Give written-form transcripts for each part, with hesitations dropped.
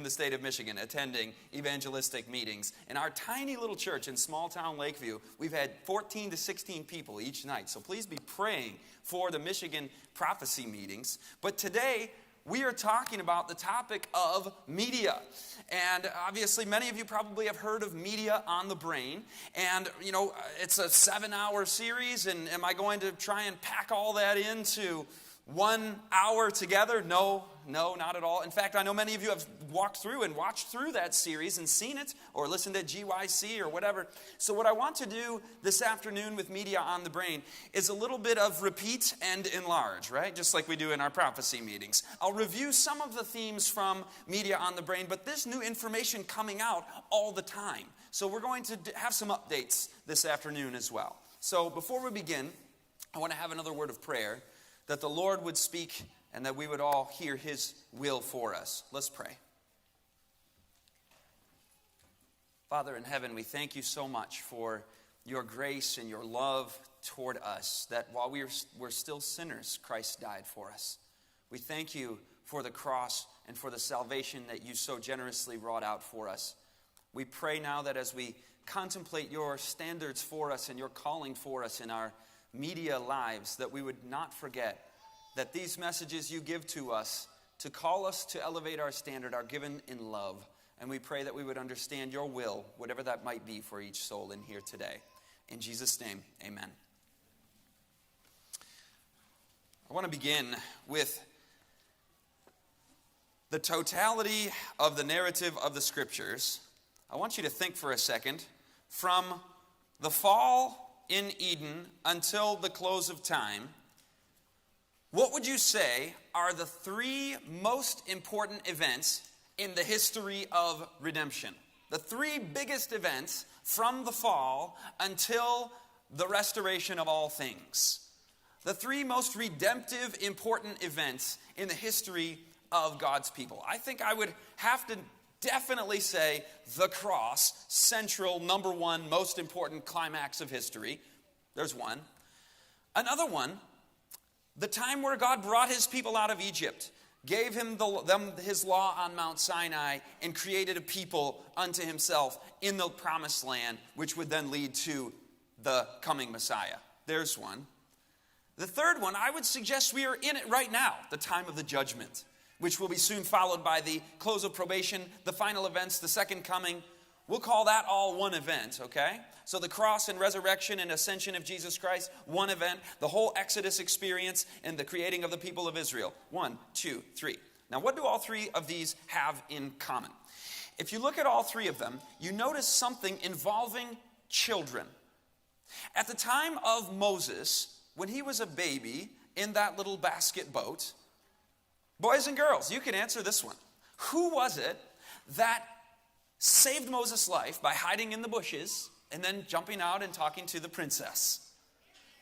the state of Michigan attending evangelistic meetings. In our tiny little church in small town Lakeview, we've had 14 to 16 people each night. So please be praying for the Michigan prophecy meetings. But today, we are talking about the topic of media. And obviously, many of you probably have heard of Media on the Brain. And, you know, it's a 7-hour series. And am I going to try and pack all that into 1 hour together? No, not at all. In fact, I know many of you have walked through and watched through that series and seen it or listened to GYC or whatever. So what I want to do this afternoon with Media on the Brain is a little bit of repeat and enlarge, right? Just like we do in our prophecy meetings. I'll review some of the themes from Media on the Brain, but there's new information coming out all the time. So we're going to have some updates this afternoon as well. So before we begin, I want to have another word of prayer, that the Lord would speak and that we would all hear His will for us. Let's pray. Father in heaven, we thank you so much for your grace and your love toward us, that while we're still sinners, Christ died for us. We thank you for the cross and for the salvation that you so generously wrought out for us. We pray now that as we contemplate your standards for us and your calling for us in our media lives, that we would not forget that these messages you give to us to call us to elevate our standard are given in love. And we pray that we would understand your will, whatever that might be for each soul in here today. In Jesus' name, amen. I want to begin with the totality of the narrative of the Scriptures. I want you to think for a second from the fall in Eden until the close of time. What would you say are the 3 most important events in the history of redemption? The 3 biggest events from the fall until the restoration of all things. The 3 most redemptive, important events in the history of God's people. I think I would have to definitely say the cross, central, number 1, most important climax of history. There's one. Another one, the time where God brought his people out of Egypt, gave them his law on Mount Sinai, and created a people unto himself in the promised land, which would then lead to the coming Messiah. There's one. The third one, I would suggest we are in it right now, the time of the judgment, which will be soon followed by the close of probation, the final events, the second coming. We'll call that all one event, okay? So the cross and resurrection and ascension of Jesus Christ, one event. The whole Exodus experience and the creating of the people of Israel. 1, 2, 3. Now, what do all 3 of these have in common? If you look at all 3 of them, you notice something involving children. At the time of Moses, when he was a baby in that little basket boat, boys and girls, you can answer this one. Who was it that saved Moses' life by hiding in the bushes and then jumping out and talking to the princess?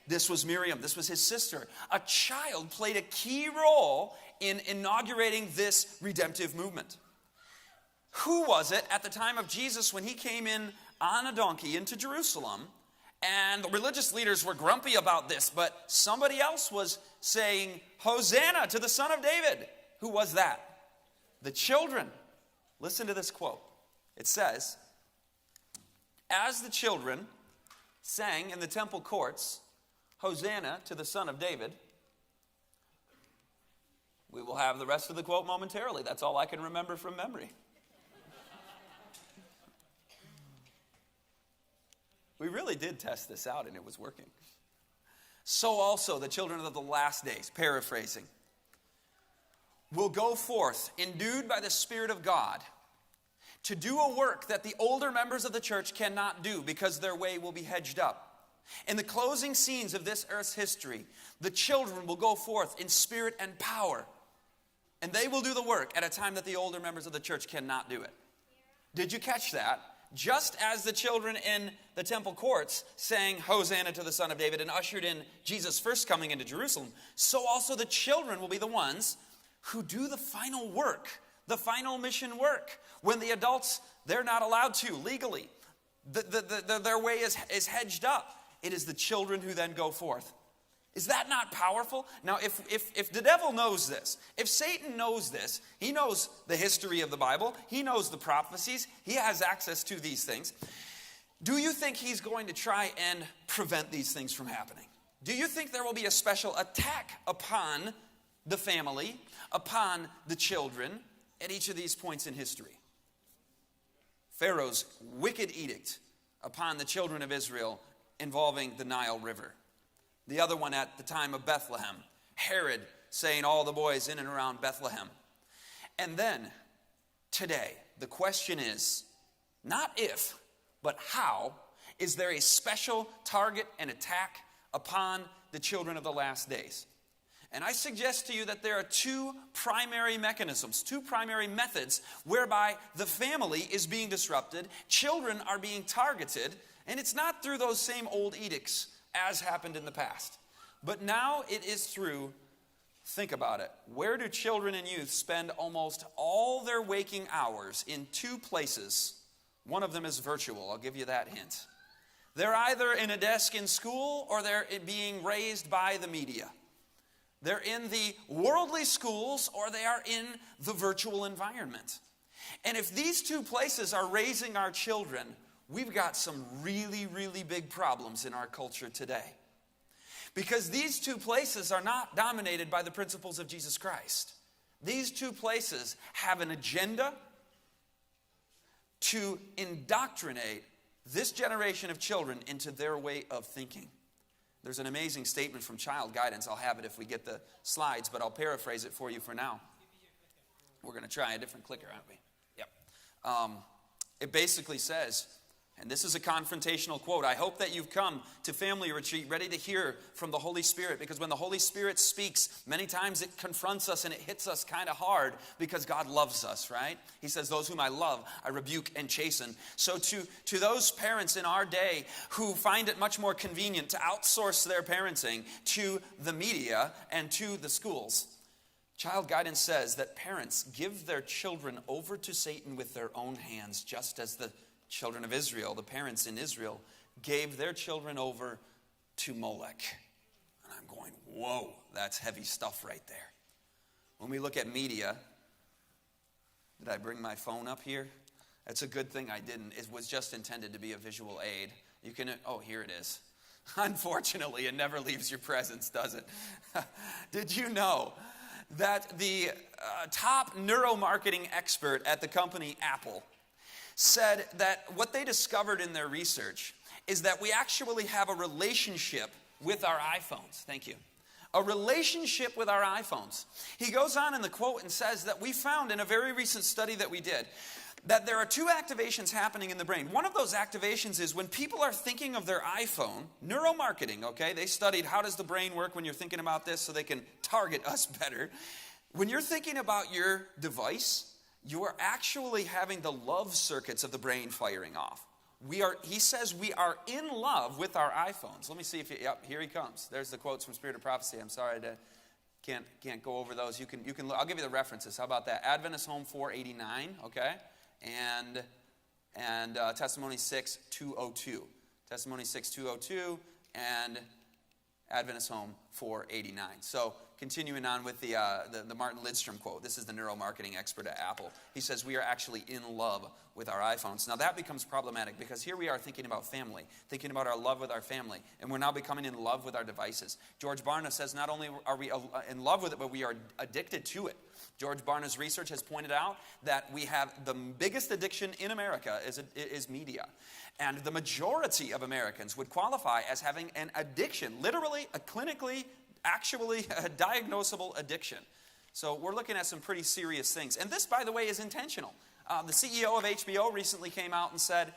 This was Miriam. This was his sister. A child played a key role in inaugurating this redemptive movement. Who was it at the time of Jesus when he came in on a donkey into Jerusalem? And the religious leaders were grumpy about this, but somebody else was saying, Hosanna to the Son of David. Who was that? The children. Listen to this quote. It says, as the children sang in the temple courts, Hosanna to the Son of David. We will have the rest of the quote momentarily. That's all I can remember from memory. We really did test this out, and it was working. So also the children of the last days, paraphrasing, will go forth, endued by the Spirit of God, to do a work that the older members of the church cannot do because their way will be hedged up. In the closing scenes of this earth's history, the children will go forth in spirit and power, and they will do the work at a time that the older members of the church cannot do it. Did you catch that? Just as the children in the temple courts sang Hosanna to the Son of David and ushered in Jesus' first coming into Jerusalem, so also the children will be the ones who do the final work, the final mission work. When the adults, they're not allowed to legally. Their way is hedged up. It is the children who then go forth. Is that not powerful? Now, if the devil knows this, if Satan knows this, he knows the history of the Bible, he knows the prophecies, he has access to these things. Do you think he's going to try and prevent these things from happening? Do you think there will be a special attack upon the family, upon the children, at each of these points in history? Pharaoh's wicked edict upon the children of Israel involving the Nile River. The other one at the time of Bethlehem. Herod saying all the boys in and around Bethlehem. And then, today, the question is, not if, but how, is there a special target and attack upon the children of the last days? And I suggest to you that there are two primary mechanisms, two primary methods whereby the family is being disrupted, children are being targeted, and it's not through those same old edicts as happened in the past. But now it is through, think about it, where do children and youth spend almost all their waking hours? In two places. One of them is virtual, I'll give you that hint. They're either in a desk in school or they're being raised by the media. They're in the worldly schools or they are in the virtual environment. And if these two places are raising our children, we've got some really, really big problems in our culture today. Because these two places are not dominated by the principles of Jesus Christ. These two places have an agenda to indoctrinate this generation of children into their way of thinking. There's an amazing statement from Child Guidance. I'll have it if we get the slides, but I'll paraphrase it for you for now. We're going to try a different clicker, aren't we? Yep. It basically says, and this is a confrontational quote, I hope that you've come to family retreat ready to hear from the Holy Spirit, because when the Holy Spirit speaks, many times it confronts us and it hits us kind of hard because God loves us, right? He says, those whom I love, I rebuke and chasten. So to those parents in our day who find it much more convenient to outsource their parenting to the media and to the schools, Child Guidance says that parents give their children over to Satan with their own hands, just as the children of Israel, the parents in Israel, gave their children over to Molech. And I'm going, whoa, that's heavy stuff right there. When we look at media, did I bring my phone up here? That's a good thing I didn't. It was just intended to be a visual aid. You can, oh, here it is. Unfortunately, it never leaves your presence, does it? Did you know that the top neuromarketing expert at the company Apple said that what they discovered in their research is that we actually have a relationship with our iPhones. Thank you. A relationship with our iPhones. He goes on in the quote and says that we found in a very recent study that we did that there are two activations happening in the brain. One of those activations is when people are thinking of their iPhone, neuromarketing, okay? They studied how does the brain work when you're thinking about this so they can target us better. When you're thinking about your device, you are actually having the love circuits of the brain firing off. He says we are in love with our iPhones. Let me see if yep, here he comes. There's the quotes from Spirit of Prophecy. I'm sorry I can't go over those. You can I'll give you the references. How about that? Adventist Home 489, okay? And Testimony 6:202. Testimony 6:202 and Adventist Home 489. So continuing on with the Martin Lidstrom quote. This is the neuromarketing expert at Apple. He says we are actually in love with our iPhones. Now that becomes problematic because here we are thinking about family, thinking about our love with our family, and we're now becoming in love with our devices. George Barna says not only are we in love with it, but we are addicted to it. George Barna's research has pointed out that we have the biggest addiction in America is media. And the majority of Americans would qualify as having an addiction, literally a clinically actually a diagnosable addiction. So we're looking at some pretty serious things. And this, by the way, is intentional. The CEO of HBO recently came out and said,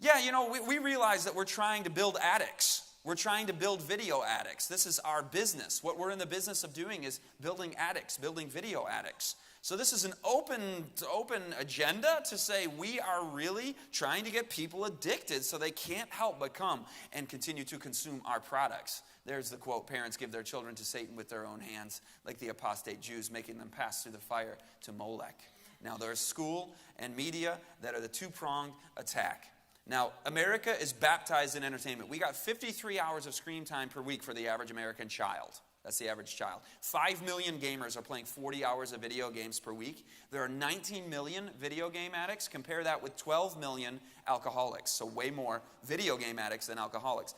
yeah, you know, we realize that we're trying to build addicts. We're trying to build video addicts. This is our business. What we're in the business of doing is building addicts, building video addicts. So this is an open agenda to say we are really trying to get people addicted so they can't help but come and continue to consume our products. There's the quote, parents give their children to Satan with their own hands, like the apostate Jews, making them pass through the fire to Molech. Now there's school and media that are the two-pronged attack. Now, America is baptized in entertainment. We got 53 hours of screen time per week for the average American child. That's the average child. 5 million gamers are playing 40 hours of video games per week. There are 19 million video game addicts. Compare that with 12 million alcoholics. So way more video game addicts than alcoholics.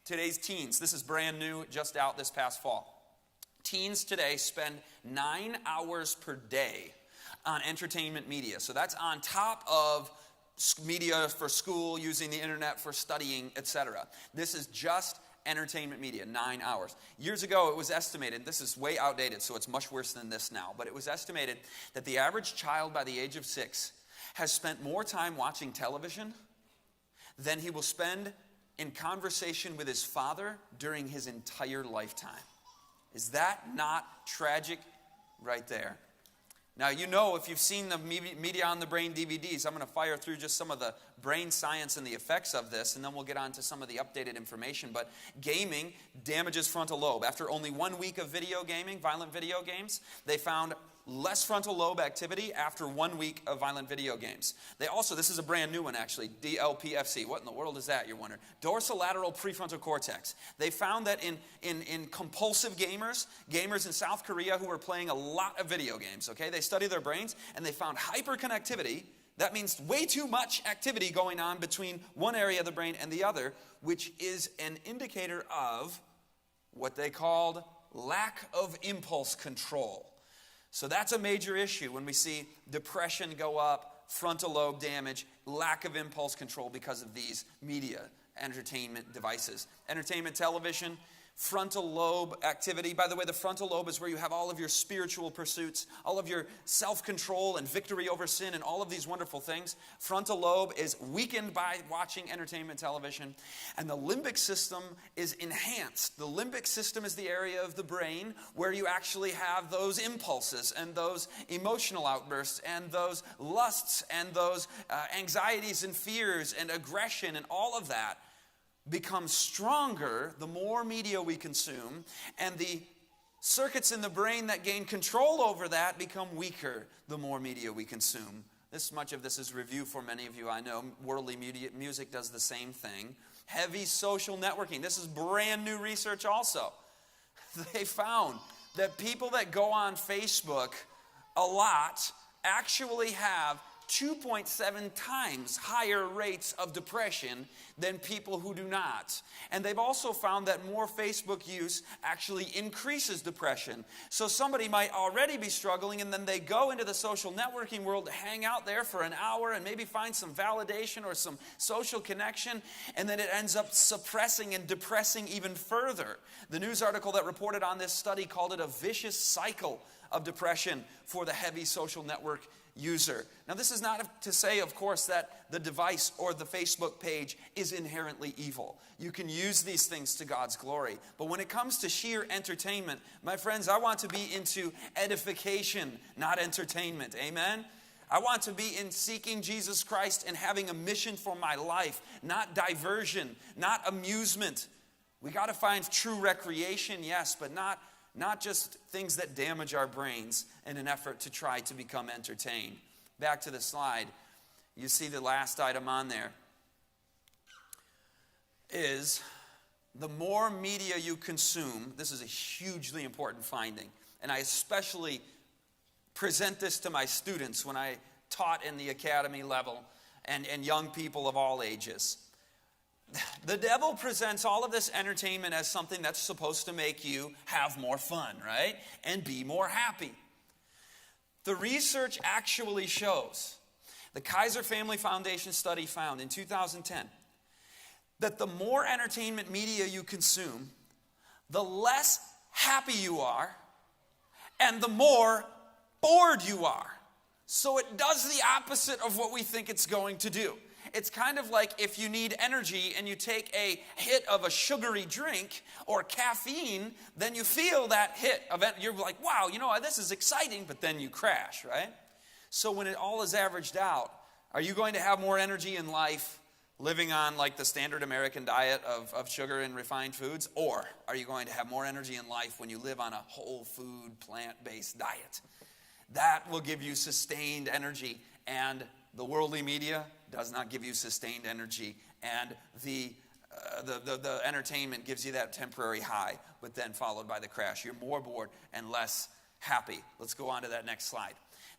Today's teens, this is brand new, just out this past fall. Teens today spend 9 hours per day on entertainment media. So that's on top of media for school, using the internet for studying, etc. This is just entertainment media, 9 hours. Years ago, it was estimated, this is way outdated, so it's much worse than this now, but it was estimated that the average child by the age of 6 has spent more time watching television than he will spend in conversation with his father during his entire lifetime. Is that not tragic right there? Now, you know, if you've seen the Media on the Brain DVDs, I'm going to fire through just some of the brain science and the effects of this, and then we'll get on to some of the updated information. But gaming damages frontal lobe. After only 1 week of video gaming, violent video games, they found less frontal lobe activity after 1 week of violent video games. They also, this is a brand new one actually, DLPFC. What in the world is that, you're wondering? Dorsolateral prefrontal cortex. They found that in compulsive gamers in South Korea who were playing a lot of video games, okay? They studied their brains and they found hyperconnectivity. That means way too much activity going on between one area of the brain and the other, which is an indicator of what they called lack of impulse control. So that's a major issue when we see depression go up, frontal lobe damage, lack of impulse control because of these media entertainment devices. Entertainment television, frontal lobe activity. By the way, the frontal lobe is where you have all of your spiritual pursuits, all of your self-control and victory over sin and all of these wonderful things. Frontal lobe is weakened by watching entertainment television. And the limbic system is enhanced. The limbic system is the area of the brain where you actually have those impulses and those emotional outbursts and those lusts and those anxieties and fears and aggression and all of that becomes stronger the more media we consume, and the circuits in the brain that gain control over that become weaker the more media we consume. Much of this is review for many of you, I know. Worldly music does the same thing. Heavy social networking. This is brand new research also. They found that people that go on Facebook a lot actually have 2.7 times higher rates of depression than people who do not. And they've also found that more Facebook use actually increases depression. So somebody might already be struggling, and then they go into the social networking world to hang out there for an hour and maybe find some validation or some social connection, and then it ends up suppressing and depressing even further. The news article that reported on this study called it a vicious cycle of depression for the heavy social network user. Now, this is not to say, of course, that the device or the Facebook page is inherently evil. You can use these things to God's glory. But when it comes to sheer entertainment, my friends, I want to be into edification, not entertainment. Amen? I want to be in seeking Jesus Christ and having a mission for my life, not diversion, not amusement. We got to find true recreation, yes, but not just things that damage our brains in an effort to try to become entertained. Back to the slide. You see the last item on there is the more media you consume. This is a hugely important finding. And I especially present this to my students when I taught in the academy level and young people of all ages. The devil presents all of this entertainment as something that's supposed to make you have more fun, right? And be more happy. The research actually shows, the Kaiser Family Foundation study found in 2010, that the more entertainment media you consume, the less happy you are, and the more bored you are. So it does the opposite of what we think it's going to do. It's kind of like if you need energy and you take a hit of a sugary drink or caffeine, then you feel that hit of it. You're like, wow, this is exciting, but then you crash, right? So when it all is averaged out, are you going to have more energy in life living on like the standard American diet of sugar and refined foods? Or are you going to have more energy in life when you live on a whole food, plant-based diet? That will give you sustained energy and the worldly media does not give you sustained energy, and the entertainment gives you that temporary high, but then followed by the crash. You're more bored and less happy. Let's go on to that next slide.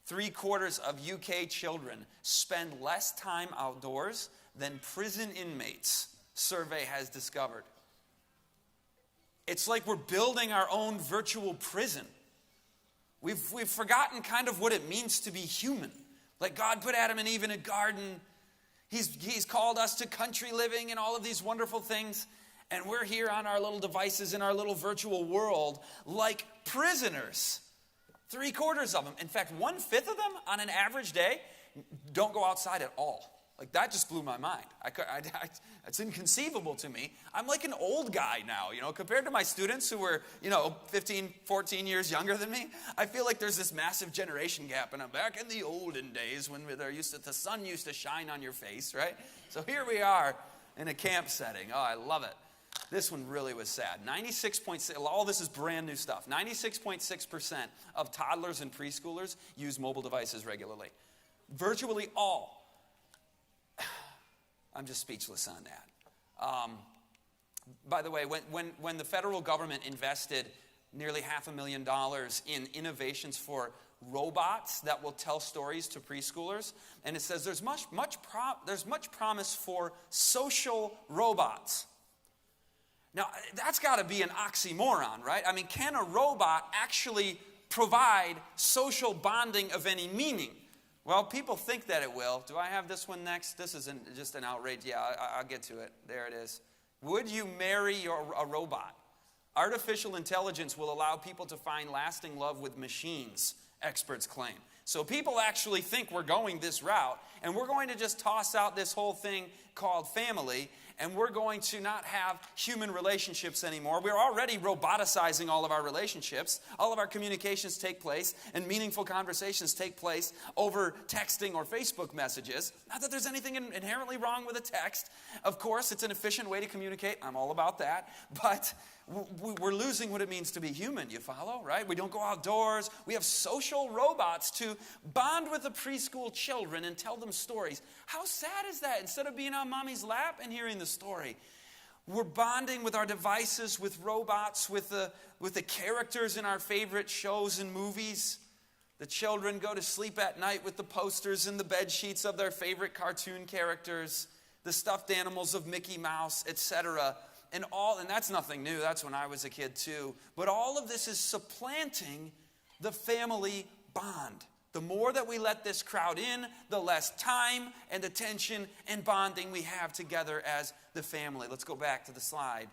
3/4 of UK children spend less time outdoors than prison inmates, survey has discovered. It's like we're building our own virtual prison. We've forgotten kind of what it means to be human. Like God put Adam and Eve in a garden. He's called us to country living and all of these wonderful things. And we're here on our little devices in our little virtual world like prisoners. 3/4 of them. In fact, 1/5 of them on an average day don't go outside at all. Like that just blew my mind. It's inconceivable to me. I'm like an old guy now, compared to my students who were, 15, 14 years younger than me. I feel like there's this massive generation gap, and I'm back in the olden days when the sun used to shine on your face, right? So here we are in a camp setting. Oh, I love it. This one really was sad. 96.6, all this is brand new stuff. 96.6% of toddlers and preschoolers use mobile devices regularly. Virtually all. I'm just speechless on that. By the way, when the federal government invested nearly $500,000 in innovations for robots that will tell stories to preschoolers, and it says there's much promise for social robots. Now, that's got to be an oxymoron, right? I mean, can a robot actually provide social bonding of any meaning? Well, people think that it will. Do I have this one next? This is just an outrage. Yeah, I'll get to it. There it is. Would you marry a robot? Artificial intelligence will allow people to find lasting love with machines, experts claim. So people actually think we're going this route, and we're going to just toss out this whole thing called family, and we're going to not have human relationships anymore. We're already roboticizing all of our relationships. All of our communications take place, and meaningful conversations take place over texting or Facebook messages. Not that there's anything inherently wrong with a text. Of course, it's an efficient way to communicate. I'm all about that. But we're losing what it means to be human, you follow, right? We don't go outdoors. We have social robots to bond with the preschool children and tell them stories. How sad is that? Instead of being on mommy's lap and hearing the story, we're bonding with our devices, with robots, with the characters in our favorite shows and movies. The children go to sleep at night with the posters and the bed sheets of their favorite cartoon characters, the stuffed animals of Mickey Mouse, etc. And that's nothing new. That's when I was a kid too. But all of this is supplanting the family bond. The more that we let this crowd in, the less time and attention and bonding we have together as the family. Let's go back to the slide.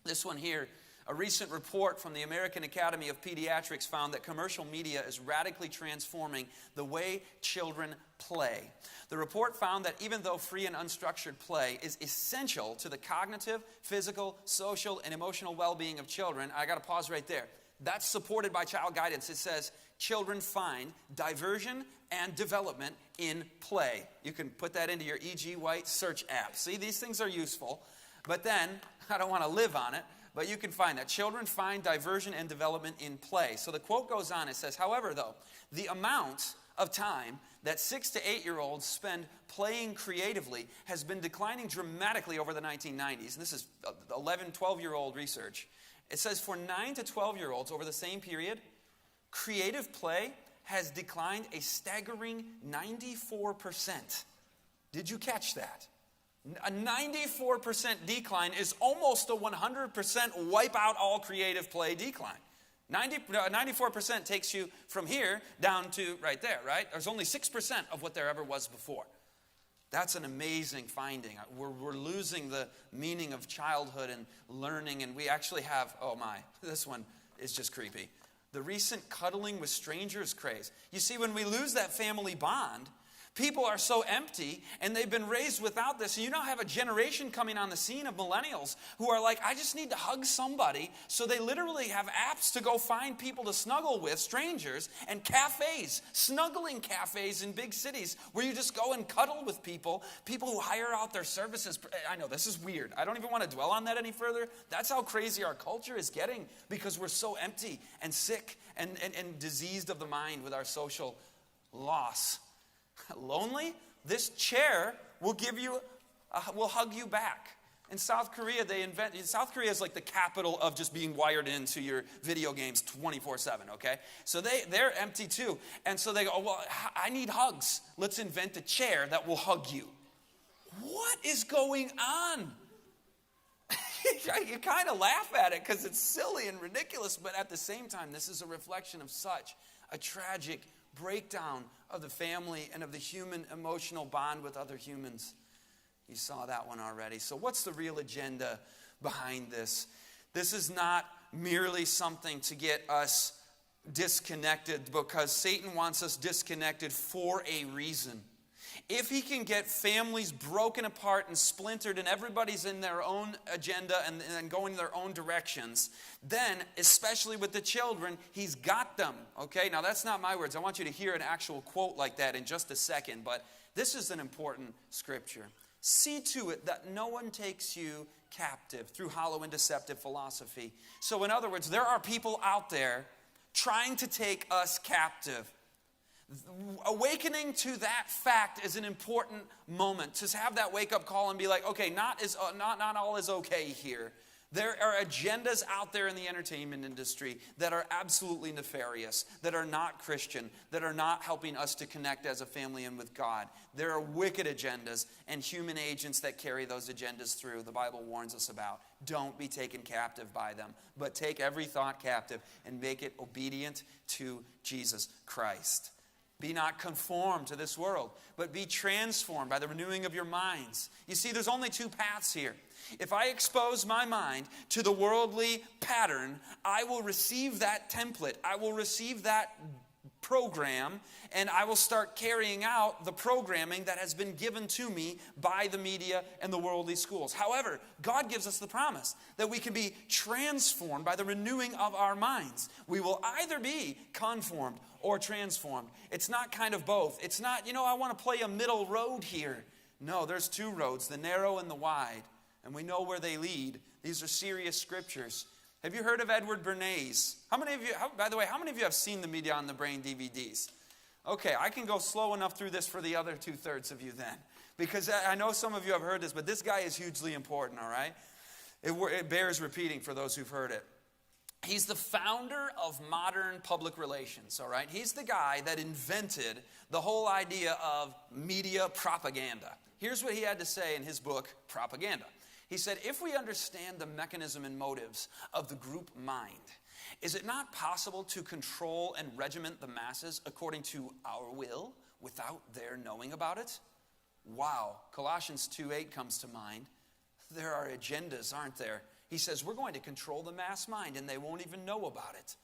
This one here, a recent report from the American Academy of Pediatrics found that commercial media is radically transforming the way children play. The report found that even though free and unstructured play is essential to the cognitive, physical, social, and emotional well-being of children, I got to pause right there. That's supported by child guidance. It says children find diversion and development in play. You can put that into your E.G. White search app. See, these things are useful. But then, I don't want to live on it, but you can find that children find diversion and development in play. So the quote goes on. It says, however, though, the amount of time that 6 to 8-year-olds spend playing creatively has been declining dramatically over the 1990s. And this is 11, 12-year-old research. It says for 9 to 12-year-olds over the same period, creative play has declined a staggering 94%. Did you catch that? A 94% decline is almost a 100% wipe out all creative play decline. 94% takes you from here down to right there, right? There's only 6% of what there ever was before. That's an amazing finding. We're losing the meaning of childhood and learning, and we actually have, oh my, this one is just creepy. The recent cuddling with strangers craze. You see, when we lose that family bond, people are so empty, and they've been raised without this. And you now have a generation coming on the scene of millennials who are like, I just need to hug somebody. So they literally have apps to go find people to snuggle with, strangers, and cafes, snuggling cafes in big cities where you just go and cuddle with people who hire out their services. I know, this is weird. I don't even want to dwell on that any further. That's how crazy our culture is getting because we're so empty and sick and diseased of the mind with our social loss. Lonely? This chair will will hug you back. In South Korea, South Korea is like the capital of just being wired into your video games 24/7, okay? So they're empty too. And so they go, well, I need hugs. Let's invent a chair that will hug you. What is going on? You kind of laugh at it because it's silly and ridiculous, but at the same time, this is a reflection of such a tragic breakdown of the family and of the human emotional bond with other humans. You saw that one already. So what's the real agenda behind this? This is not merely something to get us disconnected, because Satan wants us disconnected for a reason. If he can get families broken apart and splintered and everybody's in their own agenda and going their own directions, then, especially with the children, he's got them. Okay, now that's not my words. I want you to hear an actual quote like that in just a second, but this is an important scripture. See to it that no one takes you captive through hollow and deceptive philosophy. So in other words, there are people out there trying to take us captive. Awakening to that fact is an important moment. To have that wake-up call and be like, okay, not all is okay here. There are agendas out there in the entertainment industry that are absolutely nefarious, that are not Christian, that are not helping us to connect as a family and with God. There are wicked agendas and human agents that carry those agendas through. The Bible warns us about. Don't be taken captive by them, but take every thought captive and make it obedient to Jesus Christ. Be not conformed to this world, but be transformed by the renewing of your minds. You see, there's only two paths here. If I expose my mind to the worldly pattern, I will receive that template. I will receive that program, and I will start carrying out the programming that has been given to me by the media and the worldly schools. However, God gives us the promise that we can be transformed by the renewing of our minds. We will either be conformed or transformed. It's not kind of both. It's not, I want to play a middle road here. No, there's two roads, the narrow and the wide. And we know where they lead. These are serious scriptures. Have you heard of Edward Bernays? By the way, how many of you have seen the Media on the Brain DVDs? Okay, I can go slow enough through this for the other 2/3 of you then. Because I know some of you have heard this, but this guy is hugely important, all right? It bears repeating for those who've heard it. He's the founder of modern public relations, all right? He's the guy that invented the whole idea of media propaganda. Here's what he had to say in his book, Propaganda. He said, if we understand the mechanism and motives of the group mind, is it not possible to control and regiment the masses according to our will without their knowing about it? Wow, Colossians 2:8 comes to mind. There are agendas, aren't there? He says, we're going to control the mass mind and they won't even know about it.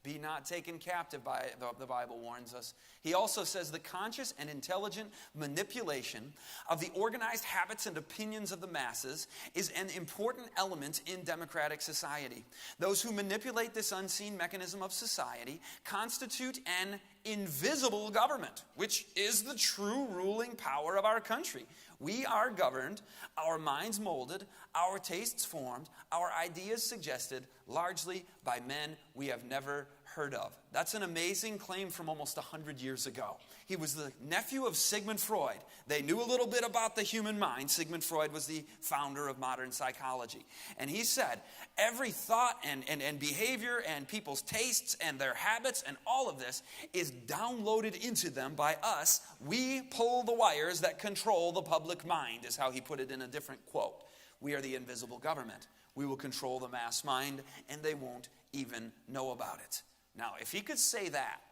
Be not taken captive by, the Bible warns us. He also says the conscious and intelligent manipulation of the organized habits and opinions of the masses is an important element in democratic society. Those who manipulate this unseen mechanism of society constitute an invisible government, which is the true ruling power of our country. We are governed, our minds molded, our tastes formed, our ideas suggested, largely by men we have never heard of. That's an amazing claim from almost 100 years ago. He was the nephew of Sigmund Freud. They knew a little bit about the human mind. Sigmund Freud was the founder of modern psychology. And he said, every thought and behavior and people's tastes and their habits and all of this is downloaded into them by us. We pull the wires that control the public mind, is how he put it in a different quote. We are the invisible government. We will control the mass mind, and they won't even know about it. Now, if he could say that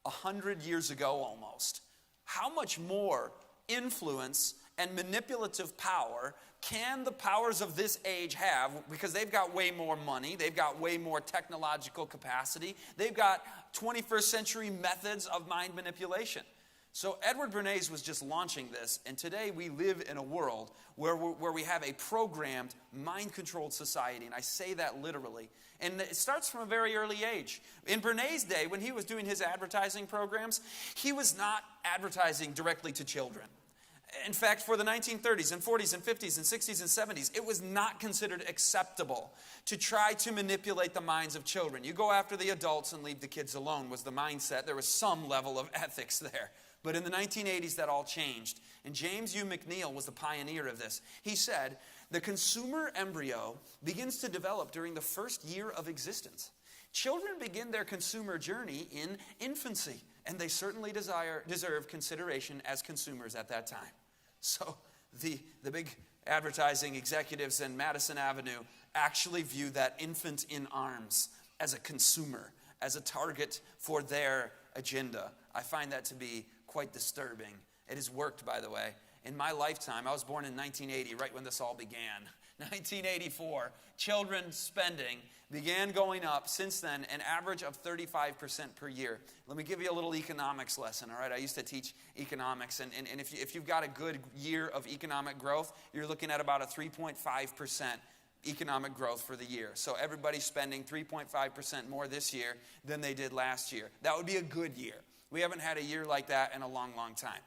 100 years ago almost, how much more influence and manipulative power can the powers of this age have? Because they've got way more money. They've got way more technological capacity. They've got 21st century methods of mind manipulation. So Edward Bernays was just launching this, and today we live in a world where we have a programmed, mind-controlled society, and I say that literally. And it starts from a very early age. In Bernays' day, when he was doing his advertising programs, he was not advertising directly to children. In fact, for the 1930s and 40s and 50s and 60s and 70s, it was not considered acceptable to try to manipulate the minds of children. You go after the adults and leave the kids alone was the mindset. There was some level of ethics there. But in the 1980s, that all changed. And James U. McNeill was the pioneer of this. He said, the consumer embryo begins to develop during the first year of existence. Children begin their consumer journey in infancy, and they certainly deserve consideration as consumers at that time. So the big advertising executives in Madison Avenue actually view that infant in arms as a consumer, as a target for their agenda. I find that to be quite disturbing. It has worked, by the way. In my lifetime, I was born in 1980, right when this all began. 1984, children's spending began going up since then, an average of 35% per year. Let me give you a little economics lesson, all right? I used to teach economics, and if you've got a good year of economic growth, you're looking at about a 3.5% economic growth for the year. So everybody's spending 3.5% more this year than they did last year. That would be a good year. We haven't had a year like that in a long, long time.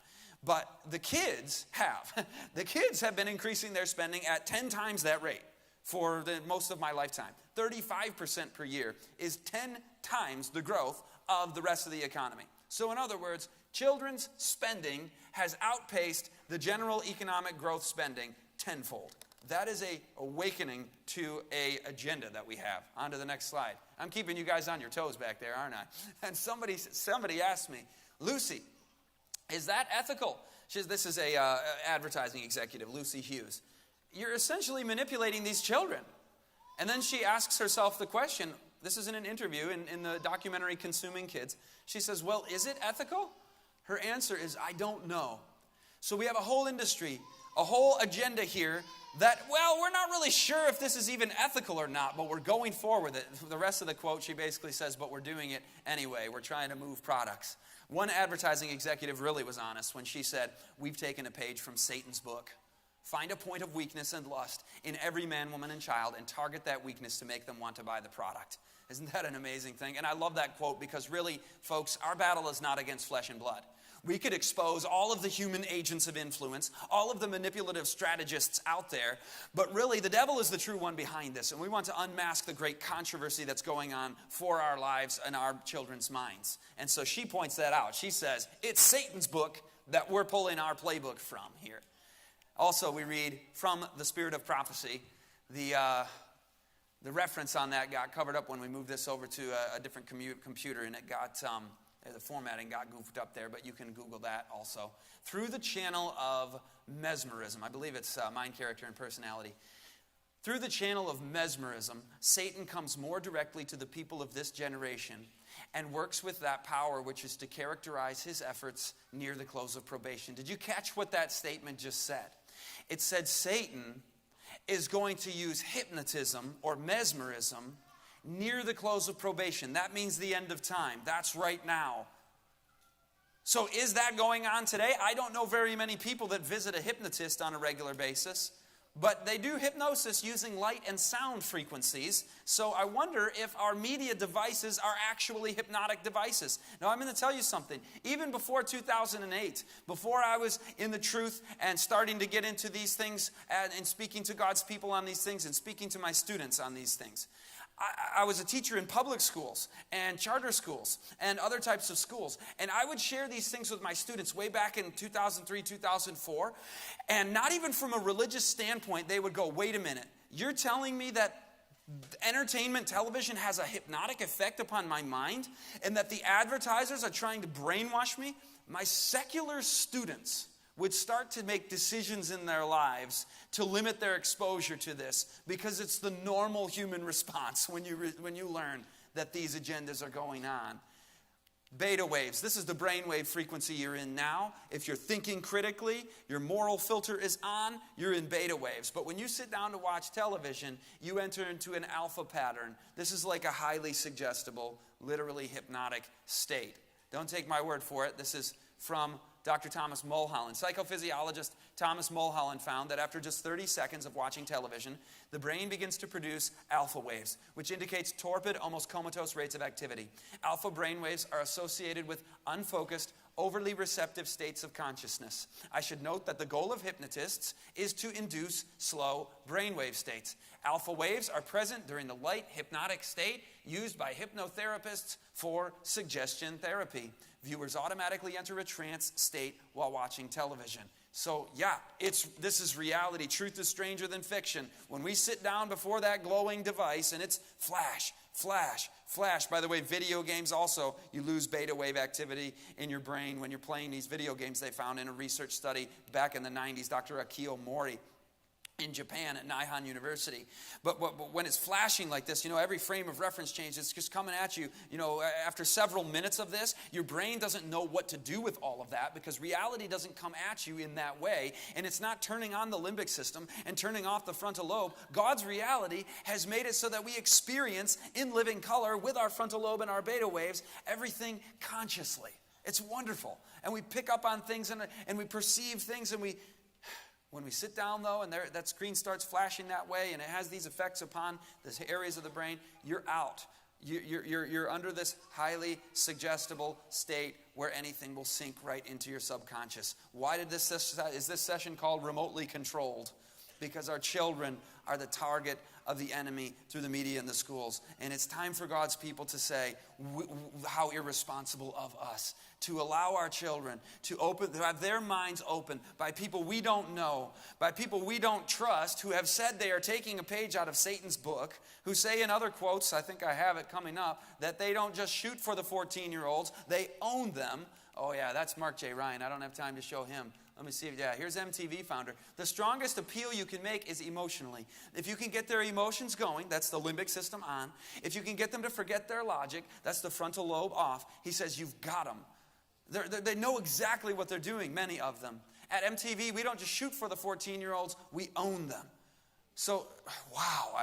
But the kids have. The kids have been increasing their spending at 10 times that rate for most of my lifetime. 35% per year is 10 times the growth of the rest of the economy. So in other words, children's spending has outpaced the general economic growth spending tenfold. That is an awakening to an agenda that we have. On to the next slide. I'm keeping you guys on your toes back there, aren't I? And somebody asked me, Lucy, is that ethical? This is a advertising executive, Lucy Hughes. You're essentially manipulating these children. And then she asks herself the question, this is in an interview in the documentary Consuming Kids. She says, well, is it ethical? Her answer is, I don't know. So we have a whole industry, a whole agenda here that, well, we're not really sure if this is even ethical or not, but we're going forward with it. The rest of the quote, she basically says, but we're doing it anyway. We're trying to move products. One advertising executive really was honest when she said, we've taken a page from Satan's book. Find a point of weakness and lust in every man, woman, and child and target that weakness to make them want to buy the product. Isn't that an amazing thing? And I love that quote because really, folks, our battle is not against flesh and blood. We could expose all of the human agents of influence, all of the manipulative strategists out there, but really the devil is the true one behind this, and we want to unmask the great controversy that's going on for our lives and our children's minds. And so she points that out. She says, it's Satan's book that we're pulling our playbook from here. Also, we read from the Spirit of Prophecy. The reference on that got covered up when we moved this over to a different computer, and it got... the formatting got goofed up there, but you can Google that also. Through the channel of mesmerism, I believe it's mind, character, and personality. Through the channel of mesmerism, Satan comes more directly to the people of this generation and works with that power which is to characterize his efforts near the close of probation. Did you catch what that statement just said? It said Satan is going to use hypnotism or mesmerism near the close of probation. That means the end of time. That's right now. So is that going on today? I don't know very many people that visit a hypnotist on a regular basis, but they do hypnosis using light and sound frequencies. So I wonder if our media devices are actually hypnotic devices. Now I'm going to tell you something. Even before 2008, before I was in the truth and starting to get into these things and speaking to God's people on these things and speaking to my students on these things, I was a teacher in public schools and charter schools and other types of schools. And I would share these things with my students way back in 2003, 2004. And not even from a religious standpoint, they would go, wait a minute, you're telling me that entertainment television has a hypnotic effect upon my mind and that the advertisers are trying to brainwash me? My secular students would start to make decisions in their lives to limit their exposure to this because it's the normal human response when you learn that these agendas are going on. Beta waves. This is the brainwave frequency you're in now. If you're thinking critically, your moral filter is on, you're in beta waves. But when you sit down to watch television, you enter into an alpha pattern. This is like a highly suggestible, literally hypnotic state. Don't take my word for it. This is from Dr. Thomas Mulholland. Psychophysiologist Thomas Mulholland found that after just 30 seconds of watching television, the brain begins to produce alpha waves, which indicates torpid, almost comatose rates of activity. Alpha brain waves are associated with unfocused, overly receptive states of consciousness. I should note that the goal of hypnotists is to induce slow brainwave states. Alpha waves are present during the light hypnotic state used by hypnotherapists for suggestion therapy. Viewers automatically enter a trance state while watching television. So yeah, this is reality. Truth is stranger than fiction. When we sit down before that glowing device and it's flash, flash, flash. By the way, video games also, you lose beta wave activity in your brain when you're playing these video games. They found in a research study back in the 90s, Dr. Akio Mori in Japan at Nihon University. But when it's flashing like this, every frame of reference change, it's just coming at you. After several minutes of this, your brain doesn't know what to do with all of that because reality doesn't come at you in that way. And it's not turning on the limbic system and turning off the frontal lobe. God's reality has made it so that we experience in living color with our frontal lobe and our beta waves everything consciously. It's wonderful. And we pick up on things and we perceive things and when we sit down, though, and that screen starts flashing that way, and it has these effects upon the areas of the brain, you're out. You're under this highly suggestible state where anything will sink right into your subconscious. Why is this session called Remotely Controlled? Because our children are the target of the enemy through the media and the schools. And it's time for God's people to say how irresponsible of us to allow our children to have their minds open by people we don't know, by people we don't trust, who have said they are taking a page out of Satan's book, who say in other quotes, I think I have it coming up, that they don't just shoot for the 14-year-olds, they own them. Oh yeah, that's Mark J. Ryan. I don't have time to show him. Let me see. Yeah, here's MTV founder. The strongest appeal you can make is emotionally. If you can get their emotions going, that's the limbic system on. If you can get them to forget their logic, that's the frontal lobe off. He says, you've got them. They know exactly what they're doing, many of them. At MTV, we don't just shoot for the 14-year-olds, we own them. So, wow,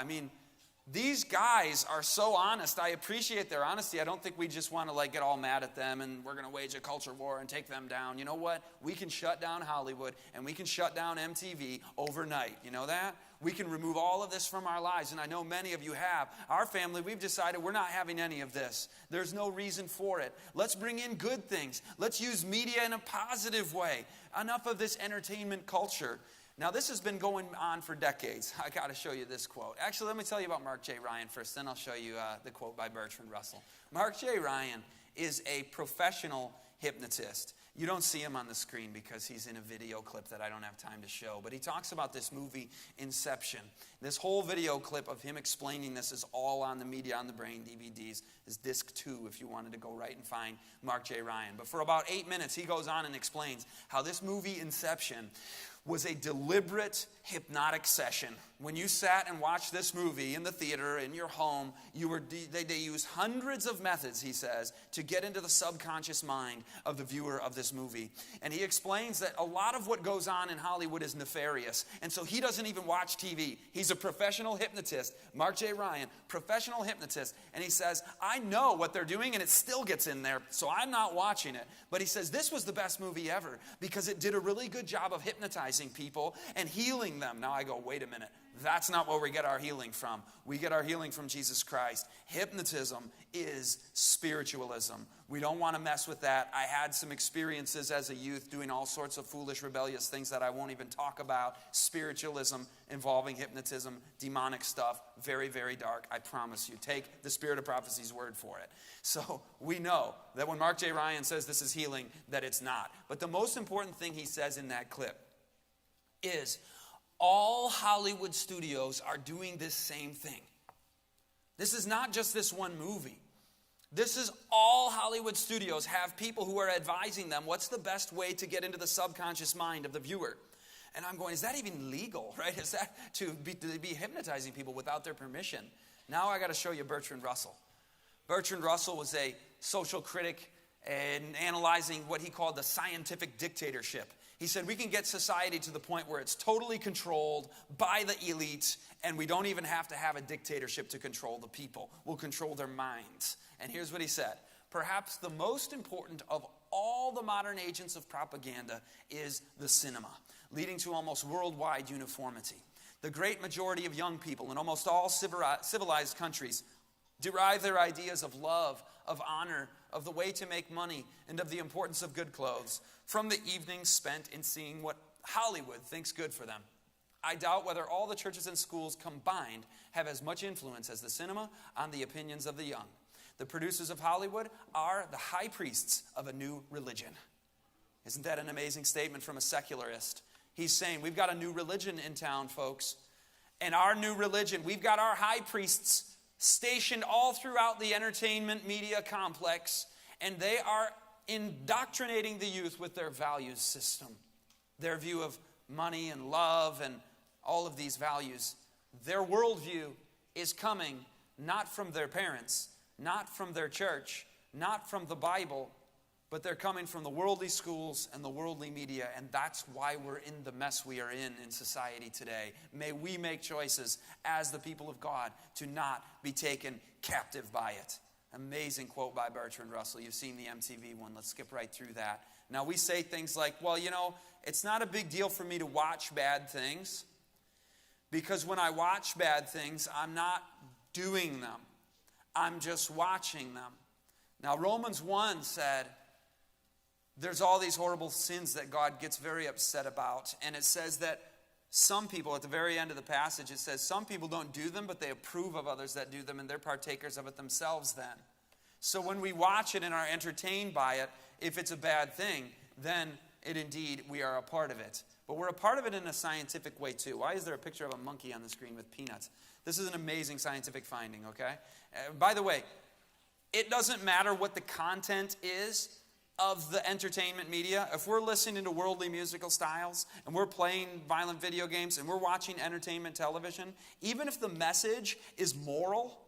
these guys are so honest. I appreciate their honesty. I don't think we just want to get all mad at them and we're going to wage a culture war and take them down. You know what? We can shut down Hollywood and we can shut down MTV overnight. You know that? We can remove all of this from our lives, and I know many of you have. Our family, we've decided we're not having any of this. There's no reason for it. Let's bring in good things. Let's use media in a positive way. Enough of this entertainment culture. Now, this has been going on for decades. I got to show you this quote. Actually, let me tell you about Mark J. Ryan first, then I'll show you the quote by Bertrand Russell. Mark J. Ryan is a professional hypnotist. You don't see him on the screen because he's in a video clip that I don't have time to show. But he talks about this movie, Inception. This whole video clip of him explaining this is all on the Media on the Brain DVDs. Is disc 2 if you wanted to go right and find Mark J. Ryan. But for about 8 minutes, he goes on and explains how this movie, Inception, was a deliberate hypnotic session. When you sat and watched this movie in the theater, in your home, they used hundreds of methods, he says, to get into the subconscious mind of the viewer of this movie. And he explains that a lot of what goes on in Hollywood is nefarious. And so he doesn't even watch TV. He's a professional hypnotist, Mark J. Ryan, professional hypnotist. And he says, I know what they're doing and it still gets in there, so I'm not watching it. But he says, this was the best movie ever because it did a really good job of hypnotizing people and healing them. Now I go, wait a minute. That's not where we get our healing from. We get our healing from Jesus Christ. Hypnotism is spiritualism. We don't want to mess with that. I had some experiences as a youth doing all sorts of foolish, rebellious things that I won't even talk about. Spiritualism involving hypnotism, demonic stuff, very, very dark. I promise you. Take the Spirit of Prophecy's word for it. So we know that when Mark J. Ryan says this is healing, that it's not. But the most important thing he says in that clip is all Hollywood studios are doing this same thing. This is not just this one movie. This is all Hollywood studios have people who are advising them what's the best way to get into the subconscious mind of the viewer. And I'm going, is that even legal, right? Is that to be hypnotizing people without their permission? Now I got to show you Bertrand Russell. Bertrand Russell was a social critic and analyzing what he called the scientific dictatorship. He said we can get society to the point where it's totally controlled by the elites and we don't even have to have a dictatorship to control the people. We'll control their minds. And here's what he said. Perhaps the most important of all the modern agents of propaganda is the cinema, leading to almost worldwide uniformity. The great majority of young people in almost all civilized countries derive their ideas of love, of honor, of the way to make money, and of the importance of good clothes from the evenings spent in seeing what Hollywood thinks good for them. I doubt whether all the churches and schools combined have as much influence as the cinema on the opinions of the young. The producers of Hollywood are the high priests of a new religion. Isn't that an amazing statement from a secularist? He's saying, we've got a new religion in town, folks. And our new religion, we've got our high priests stationed all throughout the entertainment media complex, and they are indoctrinating the youth with their values system, their view of money and love and all of these values. Their worldview is coming not from their parents, not from their church, not from the Bible, but they're coming from the worldly schools and the worldly media, and that's why we're in the mess we are in society today. May we make choices as the people of God to not be taken captive by it. Amazing quote by Bertrand Russell. You've seen the MTV one. Let's skip right through that. Now, we say things like, well, it's not a big deal for me to watch bad things, because when I watch bad things, I'm not doing them. I'm just watching them. Now, Romans 1 said, there's all these horrible sins that God gets very upset about. And it says that some people, at the very end of the passage, it says some people don't do them, but they approve of others that do them, and they're partakers of it themselves then. So when we watch it and are entertained by it, if it's a bad thing, then we are a part of it. But we're a part of it in a scientific way too. Why is there a picture of a monkey on the screen with peanuts? This is an amazing scientific finding, okay? By the way, it doesn't matter what the content is of the entertainment media. If we're listening to worldly musical styles and we're playing violent video games and we're watching entertainment television, even if the message is moral,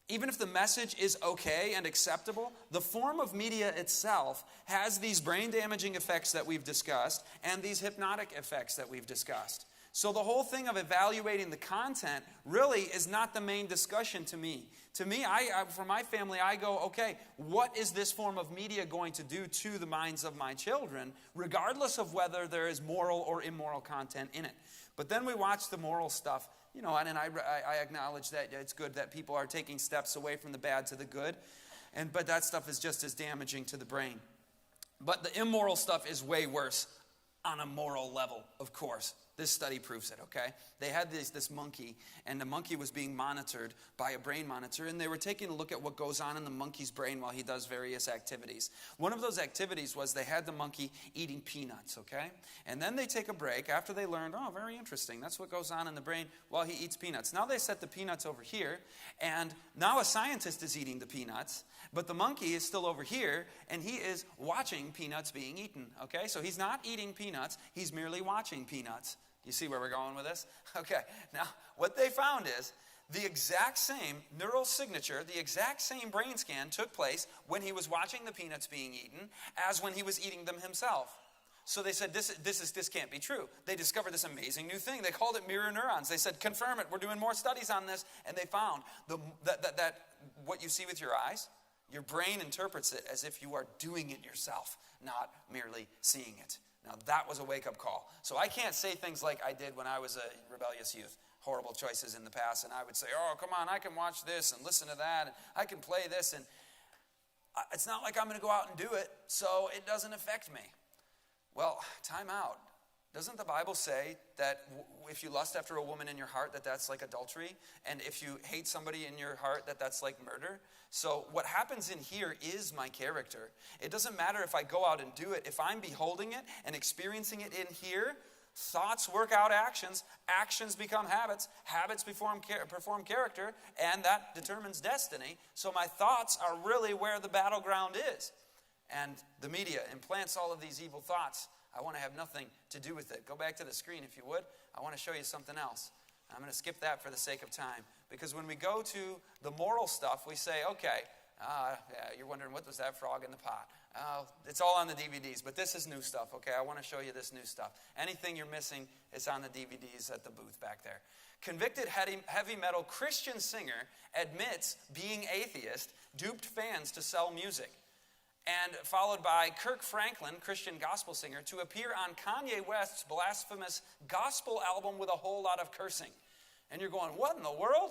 even if the message is okay and acceptable, the form of media itself has these brain-damaging effects that we've discussed and these hypnotic effects that we've discussed. So the whole thing of evaluating the content really is not the main discussion to me. To me, for my family, I go, okay, what is this form of media going to do to the minds of my children, regardless of whether there is moral or immoral content in it? But then we watch the moral stuff, and I acknowledge that it's good that people are taking steps away from the bad to the good, but that stuff is just as damaging to the brain. But the immoral stuff is way worse on a moral level, of course. This study proves it, okay? They had this monkey, and the monkey was being monitored by a brain monitor, and they were taking a look at what goes on in the monkey's brain while he does various activities. One of those activities was they had the monkey eating peanuts, okay? And then they take a break after they learned, oh, very interesting, that's what goes on in the brain while he eats peanuts. Now they set the peanuts over here, and now a scientist is eating the peanuts, but the monkey is still over here, and he is watching peanuts being eaten, okay? So he's not eating peanuts, he's merely watching peanuts. You see where we're going with this? Okay, now what they found is the exact same neural signature, the exact same brain scan took place when he was watching the peanuts being eaten as when he was eating them himself. So they said, this can't be true. They discovered this amazing new thing. They called it mirror neurons. They said, confirm it. We're doing more studies on this. And they found that what you see with your eyes, your brain interprets it as if you are doing it yourself, not merely seeing it. Now, that was a wake-up call. So I can't say things like I did when I was a rebellious youth, horrible choices in the past, and I would say, oh, come on, I can watch this and listen to that, and I can play this, and it's not like I'm going to go out and do it, so it doesn't affect me. Well, time out. Doesn't the Bible say that if you lust after a woman in your heart, that's like adultery? And if you hate somebody in your heart, that's like murder? So what happens in here is my character. It doesn't matter if I go out and do it. If I'm beholding it and experiencing it in here, thoughts work out actions. Actions become habits. Habits perform character. And that determines destiny. So my thoughts are really where the battleground is. And the media implants all of these evil thoughts. I want to have nothing to do with it. Go back to the screen if you would. I want to show you something else. I'm going to skip that for the sake of time. Because when we go to the moral stuff, we say, okay, you're wondering, what was that frog in the pot? It's all on the DVDs, but this is new stuff, okay? I want to show you this new stuff. Anything you're missing is on the DVDs at the booth back there. Convicted heavy metal Christian singer admits being atheist duped fans to sell music. And followed by Kirk Franklin, Christian gospel singer, to appear on Kanye West's blasphemous gospel album with a whole lot of cursing. And you're going, what in the world?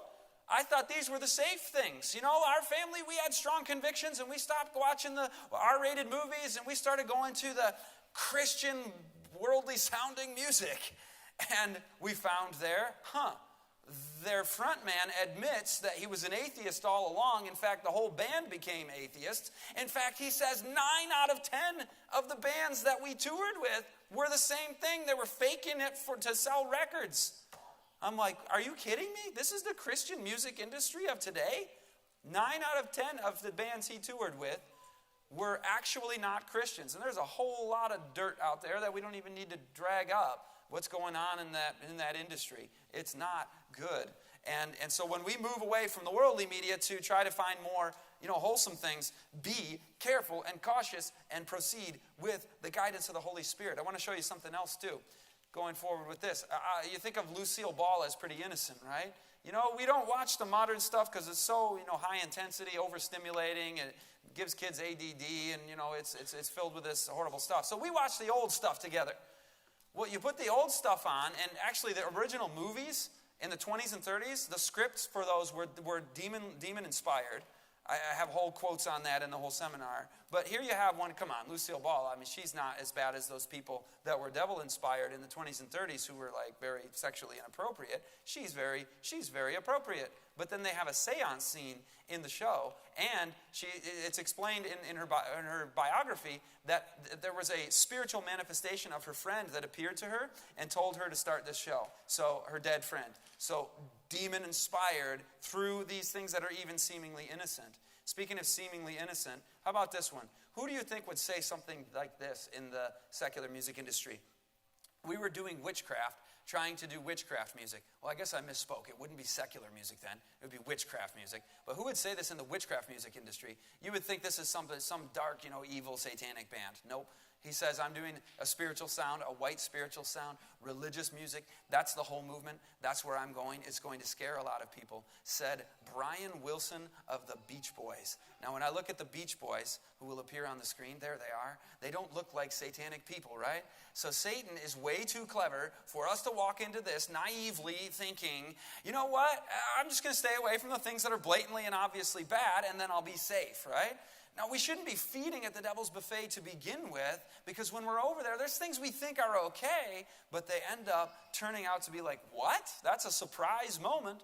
I thought these were the safe things. You know, our family, we had strong convictions and we stopped watching the R-rated movies and we started going to the Christian, worldly sounding music. And we found their front man admits that he was an atheist all along. In fact, the whole band became atheists. In fact, he says 9 out of 10 of the bands that we toured with were the same thing. They were faking it to sell records. I'm like, are you kidding me? This is the Christian music industry of today? 9 out of 10 of the bands he toured with were actually not Christians. And there's a whole lot of dirt out there that we don't even need to drag up. What's going on in that industry? It's not good. And so when we move away from the worldly media to try to find more, wholesome things, be careful and cautious and proceed with the guidance of the Holy Spirit. I want to show you something else too. Going forward with this, you think of Lucille Ball as pretty innocent, right? We don't watch the modern stuff because it's so, high intensity, overstimulating, and it gives kids ADD, and, it's filled with this horrible stuff. So we watch the old stuff together. Well, you put the old stuff on, and actually the original movies in the 20s and 30s, the scripts for those were demon-inspired. I have whole quotes on that in the whole seminar. But here you have one, come on, Lucille Ball. I mean, she's not as bad as those people that were devil-inspired in the 20s and 30s who were like very sexually inappropriate. She's very appropriate. But then they have a seance scene in the show, and it's explained in her biography that there was a spiritual manifestation of her friend that appeared to her and told her to start this show. So her dead friend. So demon-inspired through these things that are even seemingly innocent. Speaking of seemingly innocent, how about this one? Who do you think would say something like this in the secular music industry? We were doing witchcraft, trying to do witchcraft music. Well, I guess I misspoke. It wouldn't be secular music then. It would be witchcraft music. But who would say this in the witchcraft music industry? You would think this is some dark, evil satanic band. Nope. He says, I'm doing a spiritual sound, a white spiritual sound, religious music. That's the whole movement. That's where I'm going. It's going to scare a lot of people. Said Brian Wilson of the Beach Boys. Now, when I look at the Beach Boys, who will appear on the screen, there they are. They don't look like satanic people, right? So Satan is way too clever for us to walk into this naively thinking, you know what? I'm just going to stay away from the things that are blatantly and obviously bad, and then I'll be safe, right? Now, we shouldn't be feeding at the devil's buffet to begin with, because when we're over there, there's things we think are okay, but they end up turning out to be like, what? That's a surprise moment.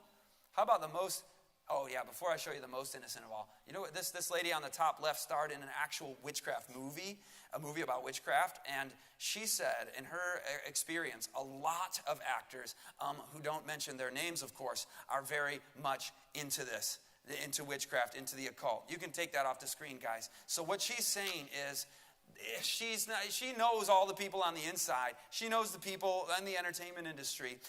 How about before I show you the most innocent of all, you know what, this lady on the top left starred in an actual witchcraft movie, a movie about witchcraft, and she said in her experience, a lot of actors who don't mention their names, of course, are very much into this. Into witchcraft, into the occult. You can take that off the screen, guys. So what she's saying is, she knows all the people on the inside. She knows the people in the entertainment industry.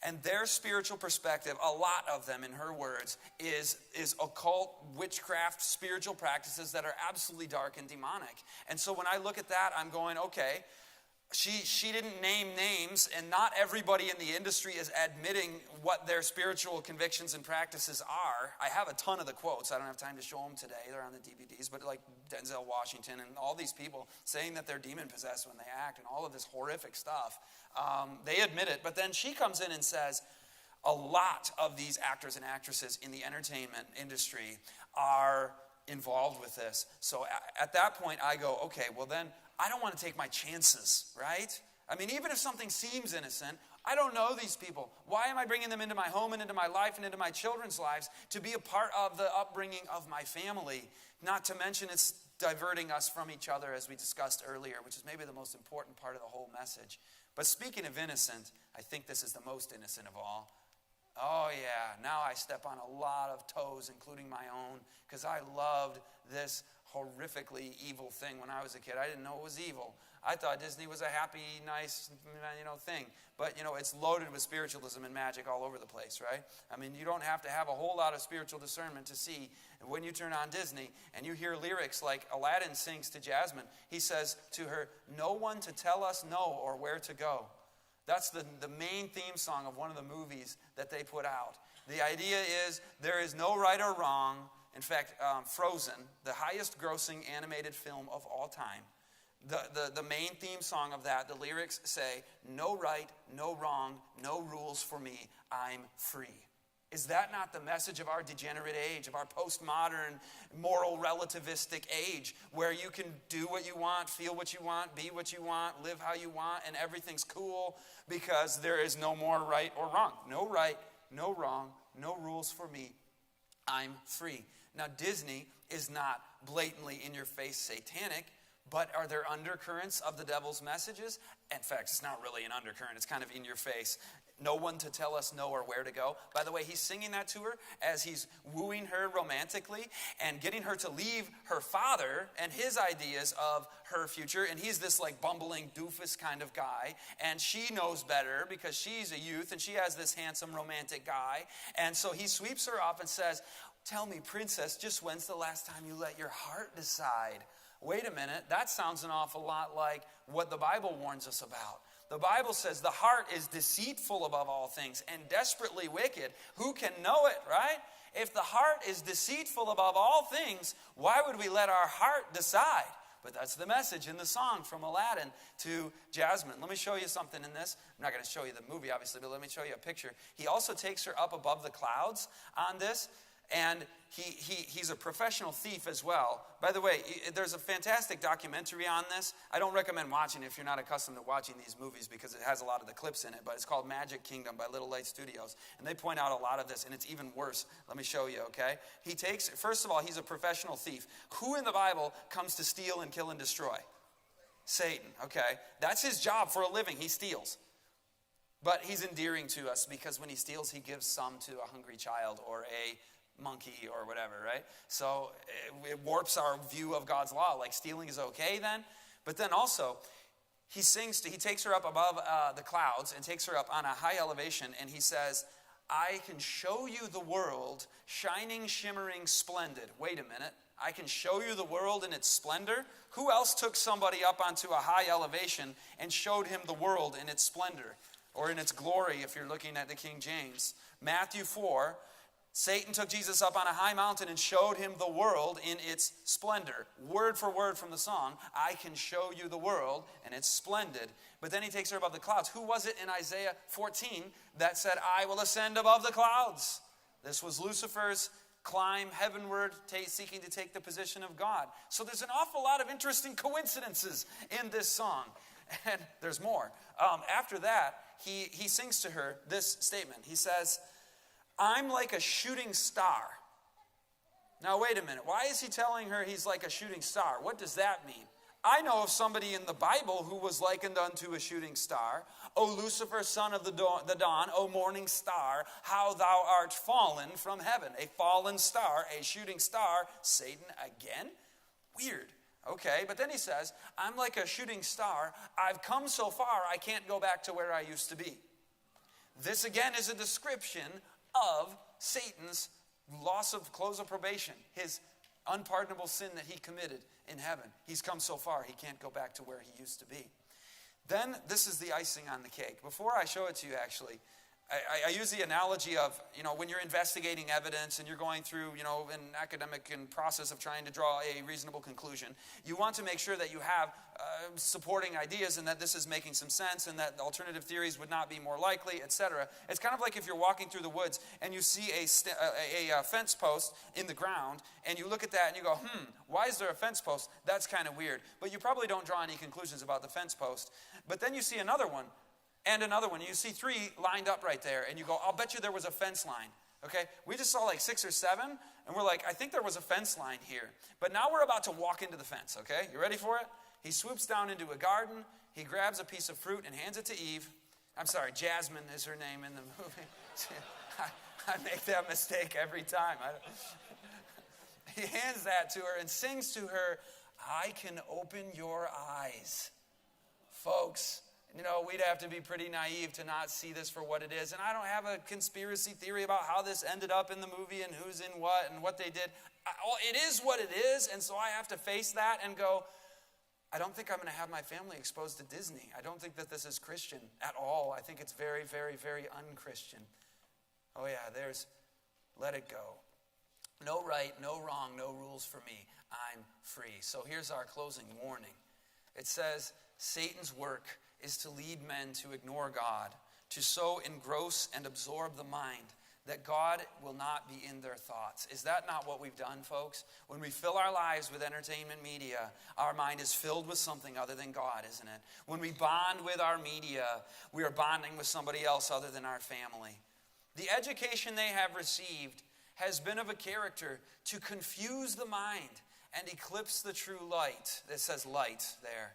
And their spiritual perspective, a lot of them, in her words, is occult, witchcraft, spiritual practices that are absolutely dark and demonic. And so when I look at that, I'm going, okay, She didn't name names, and not everybody in the industry is admitting what their spiritual convictions and practices are. I have a ton of the quotes. I don't have time to show them today. They're on the DVDs. But like Denzel Washington and all these people saying that they're demon-possessed when they act and all of this horrific stuff. They admit it. But then she comes in and says, a lot of these actors and actresses in the entertainment industry are involved with this. So at that point, I go, okay, well then, I don't want to take my chances, right? I mean, even if something seems innocent, I don't know these people. Why am I bringing them into my home and into my life and into my children's lives to be a part of the upbringing of my family? Not to mention it's diverting us from each other, as we discussed earlier, which is maybe the most important part of the whole message. But speaking of innocent, I think this is the most innocent of all. Oh yeah, now I step on a lot of toes, including my own, because I loved this horrifically evil thing when I was a kid. I didn't know it was evil. I thought Disney was a happy, nice, thing. But, it's loaded with spiritualism and magic all over the place, right? I mean, you don't have to have a whole lot of spiritual discernment to see when you turn on Disney and you hear lyrics like Aladdin sings to Jasmine. He says to her, no one to tell us no or where to go. That's the main theme song of one of the movies that they put out. The idea is there is no right or wrong. In fact, Frozen, the highest grossing animated film of all time, the main theme song of that, the lyrics say, no right, no wrong, no rules for me, I'm free. Is that not the message of our degenerate age, of our postmodern, moral relativistic age, where you can do what you want, feel what you want, be what you want, live how you want, and everything's cool because there is no more right or wrong. No right, no wrong, no rules for me. I'm free. Now, Disney is not blatantly in your face satanic, but are there undercurrents of the devil's messages? In fact, it's not really an undercurrent. It's kind of in your face. No one to tell us no or where to go. By the way, he's singing that to her as he's wooing her romantically and getting her to leave her father and his ideas of her future. And he's this like bumbling doofus kind of guy. And she knows better because she's a youth and she has this handsome romantic guy. And so he sweeps her off and says, tell me, princess, just when's the last time you let your heart decide? Wait a minute, that sounds an awful lot like what the Bible warns us about. The Bible says the heart is deceitful above all things and desperately wicked. Who can know it, right? If the heart is deceitful above all things, why would we let our heart decide? But that's the message in the song from Aladdin to Jasmine. Let me show you something in this. I'm not going to show you the movie, obviously, but let me show you a picture. He also takes her up above the clouds on this. And he's a professional thief as well. By the way, there's a fantastic documentary on this. I don't recommend watching it if you're not accustomed to watching these movies because it has a lot of the clips in it. But it's called Magic Kingdom by Little Light Studios. And they point out a lot of this, and it's even worse. Let me show you, okay? First of all, he's a professional thief. Who in the Bible comes to steal and kill and destroy? Satan, okay? That's his job for a living. He steals. But he's endearing to us because when he steals, he gives some to a hungry child or a monkey or whatever, right? So it warps our view of God's law. Like stealing is okay then. But then also, he takes her up above the clouds and takes her up on a high elevation. And he says, I can show you the world shining, shimmering, splendid. Wait a minute. I can show you the world in its splendor? Who else took somebody up onto a high elevation and showed him the world in its splendor? Or in its glory if you're looking at the King James. Matthew 4, Satan took Jesus up on a high mountain and showed him the world in its splendor. Word for word from the song, I can show you the world, and it's splendid. But then he takes her above the clouds. Who was it in Isaiah 14 that said, I will ascend above the clouds? This was Lucifer's climb heavenward, seeking to take the position of God. So there's an awful lot of interesting coincidences in this song. And there's more. After that, he sings to her this statement. He says, I'm like a shooting star. Now, wait a minute. Why is he telling her he's like a shooting star? What does that mean? I know of somebody in the Bible who was likened unto a shooting star. O Lucifer, son of the dawn, O morning star, how thou art fallen from heaven. A fallen star, a shooting star, Satan again? Weird. Okay, but then he says, I'm like a shooting star. I've come so far, I can't go back to where I used to be. This again is a description of Satan's loss of close of probation, his unpardonable sin that he committed in heaven. He's come so far, he can't go back to where he used to be. Then, this is the icing on the cake. Before I show it to you, actually, I use the analogy of, when you're investigating evidence and you're going through, an academic process of trying to draw a reasonable conclusion, you want to make sure that you have supporting ideas and that this is making some sense and that alternative theories would not be more likely, etc. It's kind of like if you're walking through the woods and you see a fence post in the ground and you look at that and you go, why is there a fence post? That's kind of weird. But you probably don't draw any conclusions about the fence post. But then you see another one. And another one. You see 3 lined up right there. And you go, I'll bet you there was a fence line. Okay? We just saw like 6 or 7. And we're like, I think there was a fence line here. But now we're about to walk into the fence. Okay? You ready for it? He swoops down into a garden. He grabs a piece of fruit and hands it to Eve. I'm sorry, Jasmine is her name in the movie. I make that mistake every time. He hands that to her and sings to her, I can open your eyes. Folks, we'd have to be pretty naive to not see this for what it is. And I don't have a conspiracy theory about how this ended up in the movie and who's in what and what they did. It is what it is, and so I have to face that and go, I don't think I'm going to have my family exposed to Disney. I don't think that this is Christian at all. I think it's very, very, very un-Christian. Oh yeah, there's let it go. No right, no wrong, no rules for me. I'm free. So here's our closing warning. It says, Satan's work is to lead men to ignore God, to so engross and absorb the mind that God will not be in their thoughts. Is that not what we've done, folks? When we fill our lives with entertainment media, our mind is filled with something other than God, isn't it? When we bond with our media, we are bonding with somebody else other than our family. The education they have received has been of a character to confuse the mind and eclipse the true light. It says light there.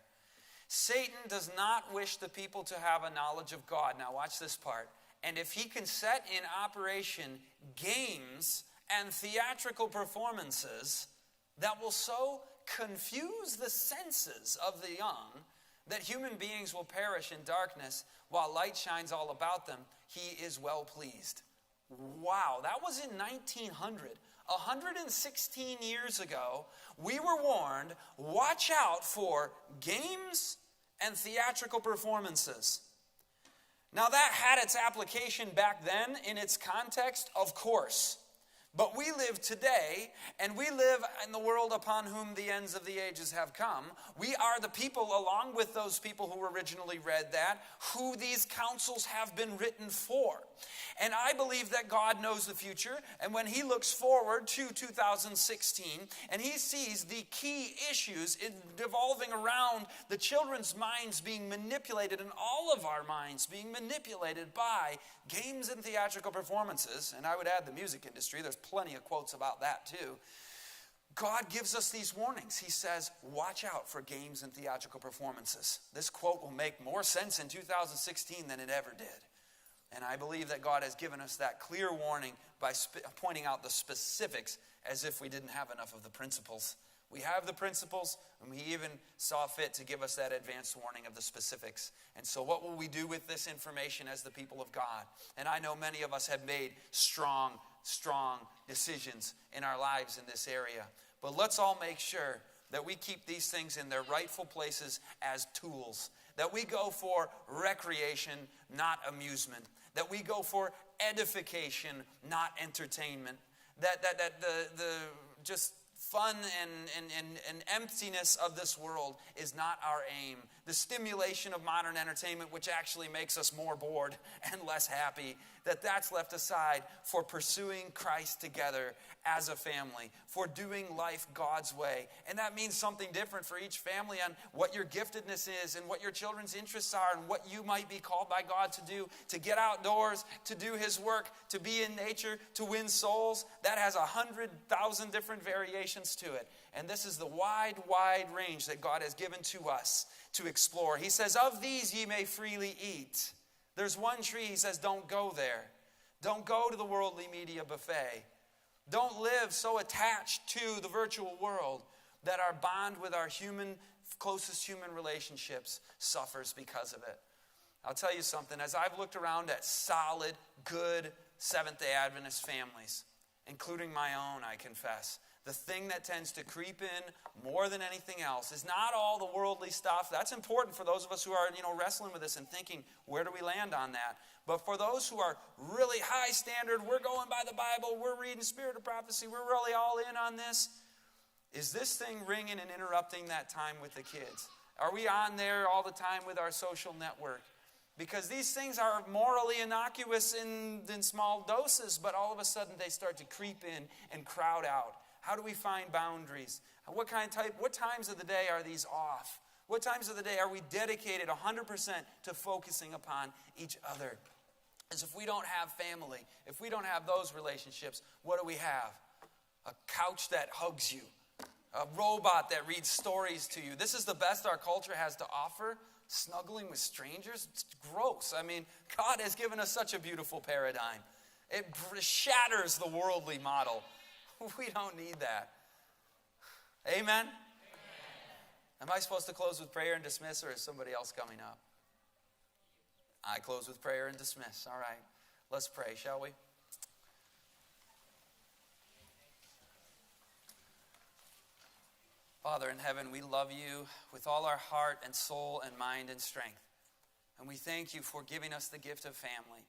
Satan does not wish the people to have a knowledge of God. Now watch this part. And if he can set in operation games and theatrical performances that will so confuse the senses of the young that human beings will perish in darkness while light shines all about them, he is well pleased. Wow, that was in 1900. 116 years ago, we were warned, watch out for games and theatrical performances. Now that had its application back then in its context, of course. But we live today, and we live in the world upon whom the ends of the ages have come. We are the people, along with those people who originally read that, who these counsels have been written for. And I believe that God knows the future, and when he looks forward to 2016, and he sees the key issues devolving around the children's minds being manipulated, and all of our minds being manipulated by games and theatrical performances, and I would add the music industry, there's plenty of quotes about that too. God gives us these warnings. He says, watch out for games and theatrical performances. This quote will make more sense in 2016 than it ever did. And I believe that God has given us that clear warning by pointing out the specifics as if we didn't have enough of the principles. We have the principles, and we even saw fit to give us that advanced warning of the specifics. And so what will we do with this information as the people of God? And I know many of us have made strong decisions in our lives in this area. But let's all make sure that we keep these things in their rightful places as tools. That we go for recreation, not amusement. That we go for edification, not entertainment. That the just fun and emptiness of this world is not our aim. The stimulation of modern entertainment, which actually makes us more bored and less happy, that's left aside for pursuing Christ together as a family, for doing life God's way. And that means something different for each family on what your giftedness is and what your children's interests are and what you might be called by God to do, to get outdoors, to do his work, to be in nature, to win souls. That has 100,000 different variations to it. And this is the wide range that God has given to us to explore. He says, of these ye may freely eat. There's one tree, he says, don't go there. Don't go to the worldly media buffet. Don't live so attached to the virtual world that our bond with our closest human relationships suffers because of it. I'll tell you something. As I've looked around at solid, good Seventh-day Adventist families, including my own, I confess, the thing that tends to creep in more than anything else is not all the worldly stuff. That's important for those of us who are, wrestling with this and thinking, where do we land on that? But for those who are really high standard, we're going by the Bible, we're reading Spirit of Prophecy, we're really all in on this. Is this thing ringing and interrupting that time with the kids? Are we on there all the time with our social network? Because these things are morally innocuous in small doses, but all of a sudden they start to creep in and crowd out. How do we find boundaries? What times of the day are these off? What times of the day are we dedicated 100% to focusing upon each other? As if we don't have family, if we don't have those relationships, what do we have? A couch that hugs you. A robot that reads stories to you. This is the best our culture has to offer. Snuggling with strangers? It's gross. I mean, God has given us such a beautiful paradigm. It shatters the worldly model. We don't need that. Amen? Am I supposed to close with prayer and dismiss, or is somebody else coming up? I close with prayer and dismiss. All right. Let's pray, shall we? Father in heaven, we love you with all our heart and soul and mind and strength. And we thank you for giving us the gift of family.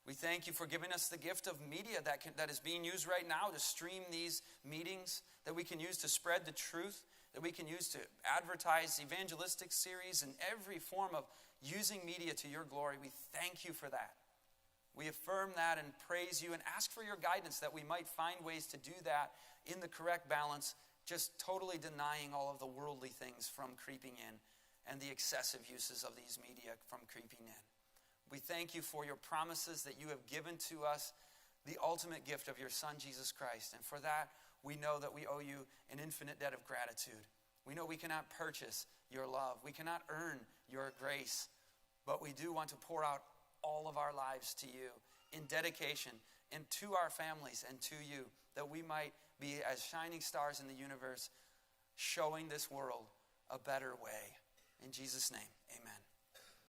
We thank you for giving us the gift of media that is being used right now to stream these meetings, that we can use to spread the truth, that we can use to advertise evangelistic series and every form of using media to your glory. We thank you for that. We affirm that and praise you and ask for your guidance that we might find ways to do that in the correct balance, just totally denying all of the worldly things from creeping in and the excessive uses of these media from creeping in. We thank you for your promises that you have given to us, the ultimate gift of your Son, Jesus Christ. And for that, we know that we owe you an infinite debt of gratitude. We know we cannot purchase your love. We cannot earn your grace. But we do want to pour out all of our lives to you in dedication and to our families and to you, that we might be as shining stars in the universe, showing this world a better way. In Jesus' name, amen.